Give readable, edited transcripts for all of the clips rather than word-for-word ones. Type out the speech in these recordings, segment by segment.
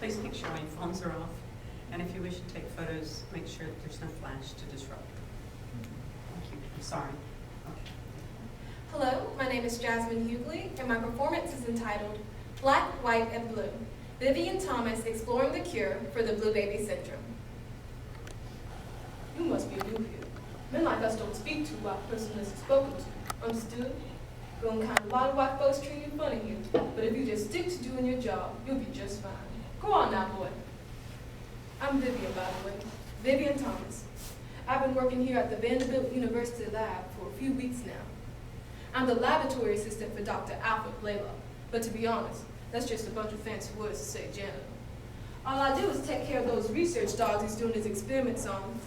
Please make sure your phones are off. And if you wish to take photos, make sure that there's no flash to disrupt. Thank you. I'm sorry. Okay. Hello, my name is Jasmine Hughley, and my performance is entitled Black, White, and Blue, Vivian Thomas Exploring the Cure for the Blue Baby Syndrome. You must be new here. Men like us don't speak to white person unless it's spoken to. Understood? Gonna kind of a lot of white folks treat you funny here, but if you just stick to doing your job, you'll be just fine. Go on now, boy. I'm Vivian, by the way. Vivian Thomas. I've been working here at the Vanderbilt University lab for a few weeks now. I'm the laboratory assistant for Dr. Alfred Blaylock, but to be honest, that's just a bunch of fancy words to say janitor. All I do is take care of those research dogs he's doing his experiments on,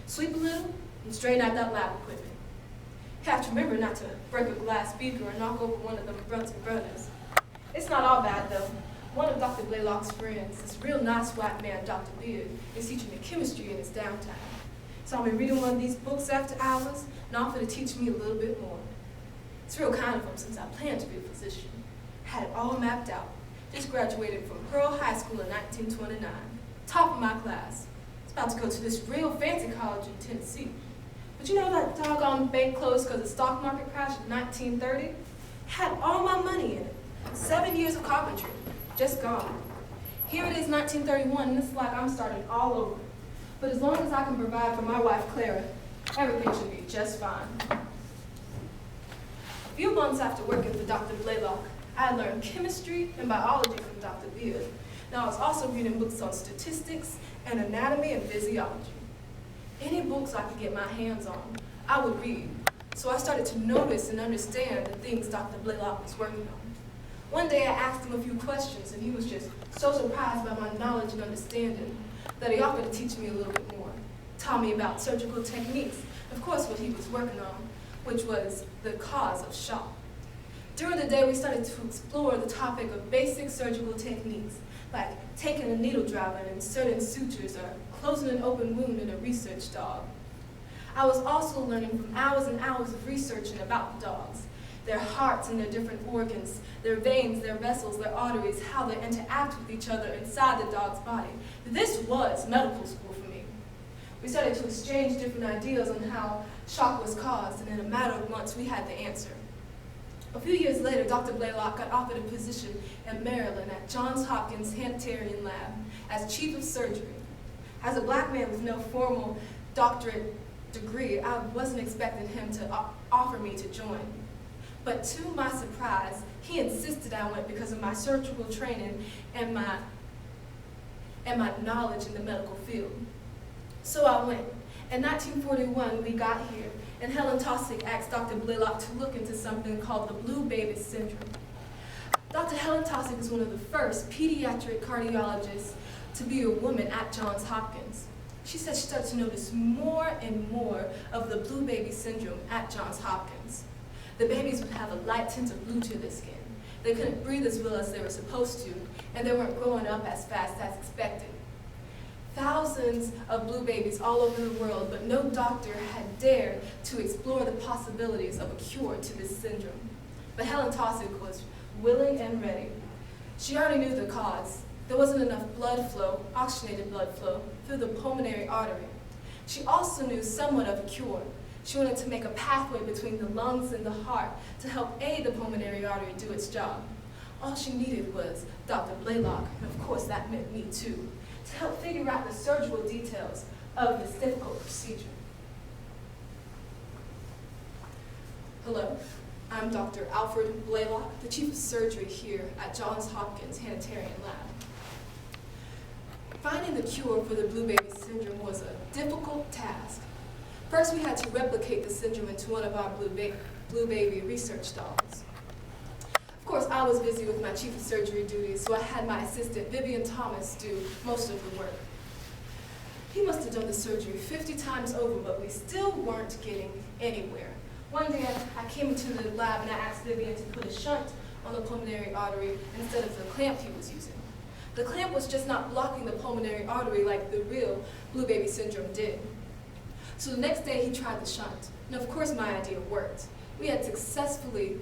sweep a little, and straighten out that lab equipment. Have to remember not to break a glass beaker or knock over one of them Brunson brothers. It's not all bad, though. One of Dr. Blaylock's friends, this real nice white man, Dr. Beard, is teaching me chemistry in his downtime. Saw me reading one of these books after hours and offered to teach me a little bit more. It's real kind of him since I planned to be a physician. Had it all mapped out. Just graduated from Pearl High School in 1929. Top of my class. Was about to go to this real fancy college in Tennessee. But you know that doggone bank closed because the stock market crashed in 1930? Had all my money in it. 7 years of carpentry. Just gone. Here it is 1931, and it's like I'm starting all over. But as long as I can provide for my wife, Clara, everything should be just fine. A few months after working for Dr. Blaylock, I learned chemistry and biology from Dr. Beard. Now I was also reading books on statistics and anatomy and physiology. Any books I could get my hands on, I would read. So I started to notice and understand the things Dr. Blaylock was working on. One day I asked him a few questions, and he was just so surprised by my knowledge and understanding that he offered to teach me a little bit more. Taught me about surgical techniques, of course what he was working on, which was the cause of shock. During the day we started to explore the topic of basic surgical techniques, like taking a needle driver and inserting sutures or closing an open wound in a research dog. I was also learning from hours and hours of researching about the dogs, their hearts and their different organs, their veins, their vessels, their arteries, how they interact with each other inside the dog's body. This was medical school for me. We started to exchange different ideas on how shock was caused, and in a matter of months we had the answer. A few years later, Dr. Blaylock got offered a position in Maryland at Johns Hopkins Sanitarian Lab as chief of surgery. As a black man with no formal doctorate degree, I wasn't expecting him to offer me to join. But to my surprise, he insisted I went because of my surgical training and my knowledge in the medical field. So I went. In 1941, we got here, and Helen Taussig asked Dr. Blaylock to look into something called the Blue Baby Syndrome. Dr. Helen Taussig is one of the first pediatric cardiologists to be a woman at Johns Hopkins. She said she started to notice more and more of the Blue Baby Syndrome at Johns Hopkins. The babies would have a light tint of blue to their skin. They couldn't breathe as well as they were supposed to, and they weren't growing up as fast as expected. Thousands of blue babies all over the world, but no doctor had dared to explore the possibilities of a cure to this syndrome. But Helen Taussig was willing and ready. She already knew the cause. There wasn't enough blood flow, oxygenated blood flow, through the pulmonary artery. She also knew somewhat of a cure. She wanted to make a pathway between the lungs and the heart to help aid the pulmonary artery do its job. All she needed was Dr. Blaylock, and of course that meant me too, to help figure out the surgical details of this difficult procedure. Hello, I'm Dr. Alfred Blaylock, the chief of surgery here at Johns Hopkins Sanitarian Lab. Finding the cure for the Blue Baby Syndrome was a difficult task. First, we had to replicate the syndrome into one of our blue baby research dogs. Of course, I was busy with my chief of surgery duties, so I had my assistant, Vivian Thomas, do most of the work. He must have done the surgery 50 times over, but we still weren't getting anywhere. One day, I came into the lab and I asked Vivian to put a shunt on the pulmonary artery instead of the clamp he was using. The clamp was just not blocking the pulmonary artery like the real Blue Baby Syndrome did. So the next day he tried the shunt, and of course my idea worked. We had successfully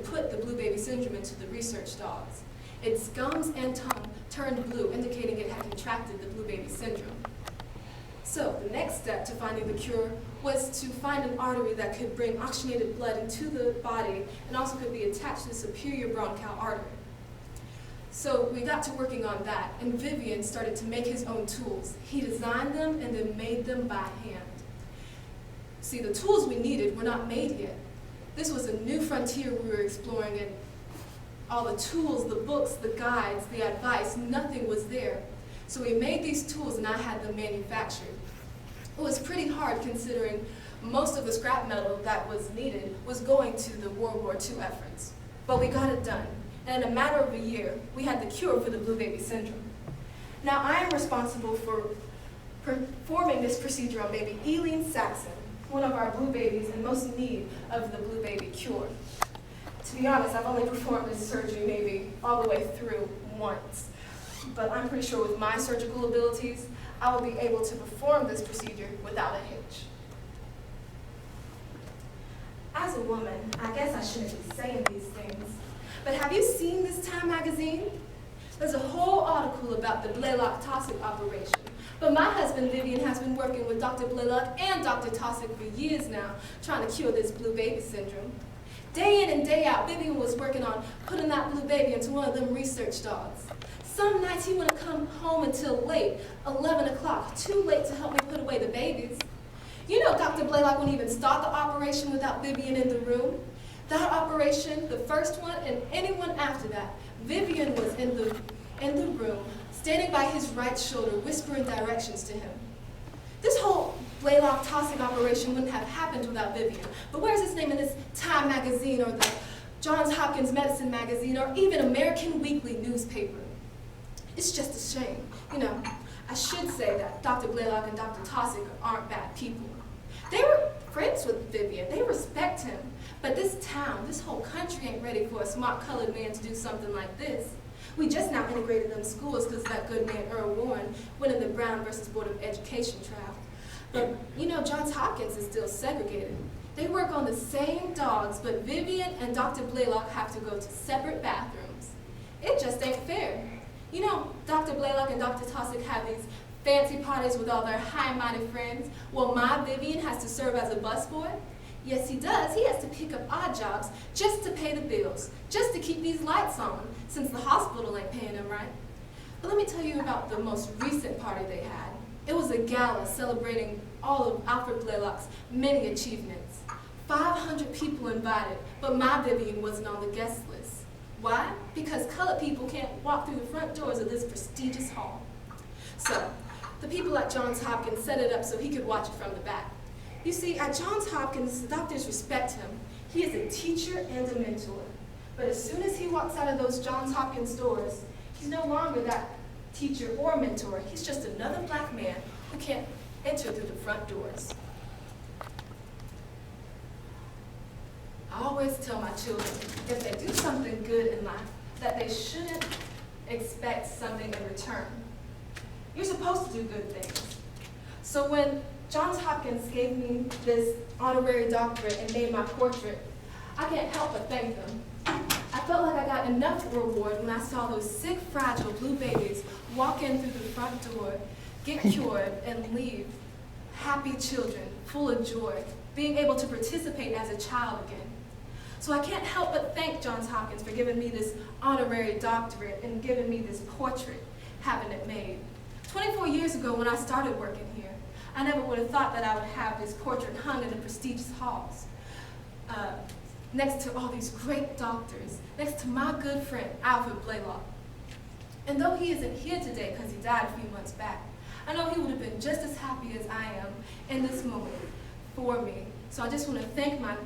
put the Blue Baby Syndrome into the research dogs. Its gums and tongue turned blue, indicating it had contracted the blue baby syndrome. So the next step to finding the cure was to find an artery that could bring oxygenated blood into the body and also could be attached to the superior bronchial artery. So we got to working on that, and Vivian started to make his own tools. He designed them and then made them by hand. See, the tools we needed were not made yet. This was a new frontier we were exploring, and all the tools, the books, the guides, the advice, nothing was there. So we made these tools and I had them manufactured. It was pretty hard considering most of the scrap metal that was needed was going to the World War II efforts. But we got it done. And in a matter of a year, we had the cure for the blue baby syndrome. Now I am responsible for performing this procedure on baby Eileen Saxon, one of our blue babies in most need of the blue baby cure. To be honest, I've only performed this surgery maybe all the way through once. But I'm pretty sure with my surgical abilities, I will be able to perform this procedure without a hitch. As a woman, I guess I shouldn't be saying these things, but have you seen this Time magazine? There's a whole article about the Blaylock Taussig operation. But my husband, Vivian, has been working with Dr. Blaylock and Dr. Taussig for years now, trying to cure this blue baby syndrome. Day in and day out, Vivian was working on putting that blue baby into one of them research dogs. Some nights he wouldn't come home until late, 11 o'clock, too late to help me put away the babies. You know Dr. Blaylock wouldn't even start the operation without Vivian in the room. That operation, the first one, and anyone after that, Vivian was in the room, standing by his right shoulder, whispering directions to him. This whole Blaylock Taussig operation wouldn't have happened without Vivian. But where's his name in this Time magazine or the Johns Hopkins Medicine magazine or even American Weekly newspaper? It's just a shame. You know, I should say that Dr. Blaylock and Dr. Taussig aren't bad people. They were friends with Vivian. They respect him. But this town, this whole country ain't ready for a smart colored man to do something like this. We just now integrated them schools because that good man Earl Warren went in the Brown versus Board of Education trial. But you know, Johns Hopkins is still segregated. They work on the same dogs, but Vivian and Dr. Blaylock have to go to separate bathrooms. It just ain't fair. You know, Dr. Blaylock and Dr. Taussig have these fancy parties with all their high-minded friends, while my Vivian has to serve as a busboy. Yes, he does. He has to pick up odd jobs just to pay the bills, just to keep these lights on, since the hospital ain't paying him right. But let me tell you about the most recent party they had. It was a gala celebrating all of Alfred Blaylock's many achievements. 500 people invited, but my Vivian wasn't on the guest list. Why? Because colored people can't walk through the front doors of this prestigious hall. So, the people at Johns Hopkins set it up so he could watch it from the back. You see, at Johns Hopkins, the doctors respect him. He is a teacher and a mentor. But as soon as he walks out of those Johns Hopkins doors, he's no longer that teacher or mentor. He's just another black man who can't enter through the front doors. I always tell my children, if they do something good in life, that they shouldn't expect something in return. You're supposed to do good things. So when Johns Hopkins gave me this honorary doctorate and made my portrait, I can't help but thank them. I felt like I got enough reward when I saw those sick, fragile blue babies walk in through the front door, get cured, and leave happy children, full of joy, being able to participate as a child again. So I can't help but thank Johns Hopkins for giving me this honorary doctorate and giving me this portrait, having it made. 24 years ago when I started working here, I never would have thought that I would have this portrait hung in the prestigious halls, next to all these great doctors, next to my good friend, Alfred Blaylock. And though he isn't here today because he died a few months back, I know he would have been just as happy as I am in this moment for me. So I just want to thank my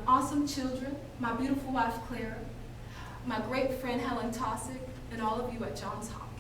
awesome children, my beautiful wife, Clara, my great friend, Helen Taussig, and all of you at Johns Hopkins.